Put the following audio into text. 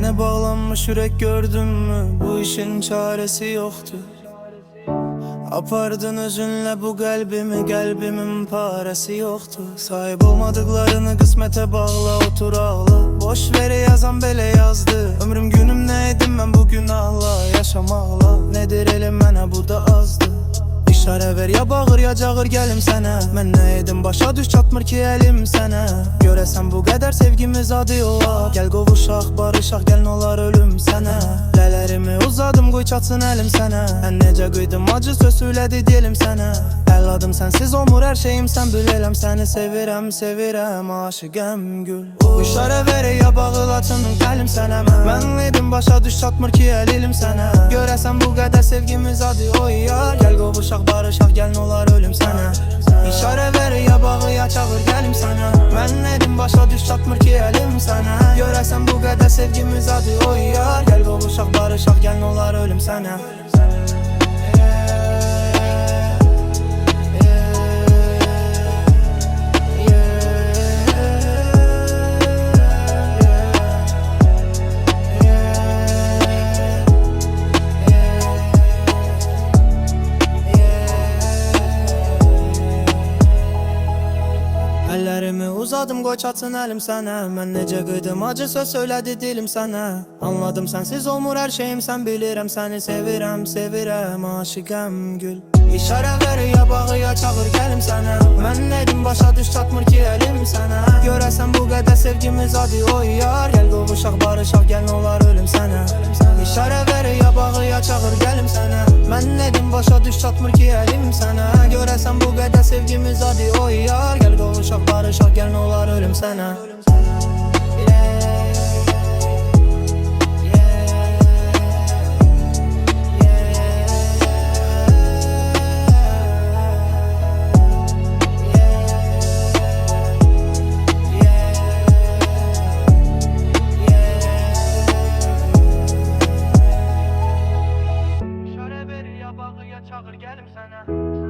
Seni bağlanmış yürek gördün mü? Bu işin çaresi yoktu. Apardın özünle bu kalbimin parası yoktu. Sahip olmadıklarını kısmete bağla, otur ağla. Boş vere yazan bele yazdı. Ömrüm günüm neydim ben bu günahla yaşamakla. Nedir elim mənə bu da azdı. İşare ver ya bağır ya cağır gelim sənə. Mən nə edim başa düş çatmır ki elim sənə. Görəsən bu qədər sevgimiz adi olar. Gəl qovuşaq barışaq gəl nə olar ölüm sənə. Lələrimi uzadım qoy çatsın əlim sənə. Mən necə qıydım acı söz söylədi dilim sənə. Əladım sənsiz olmur hər şeyim sən bilələm. Səni sevirəm sevirəm aşıqəm gül. İşare ver ya bağılatın gəlim sənə. Mən edim başa düş çatmır ki əlim sənə. Görəsən bu qədər sevgimiz adi oy yar. Gəl qovuşaq barışaq gəl nə olar ölüm sənə. İşare ver ya bağı ya çağır gəlim sənə. Mən edim başa düş çatmır ki əlim sənə. Görəsən bu qədər sevgimiz adi oy yar. Gəl qovuşaq barışaq gəl nə olar ölüm sənə. Əllərimi uzadım qoy çatsın əlim sənə. Mən necə qıydım acı söz söylədi dilim sənə. Anladım sənsiz olmur hər şeyim sən bilirəm. Səni sevirəm sevirəm aşıqəm gül. İşare ver ya bağı ya çağır gəlim sənə. Mən edim başa düş çatmır ki əlim sənə. Görəsən bu qədər sevgimiz adi oy yar. Gəl qovuşaq barışaq gəl nə olar ölüm sənə. İşare ver ya bağı ya çağır gəlim sənə. Mən edim başa düş çatmır ki əlim sənə. Görəsən bu qədər sevgimiz adi oy yar. Gəl qovuşaq barışaq gəl nə olar ölüm sənə. İşare ver ya bağı ya çağır gəlim sənə.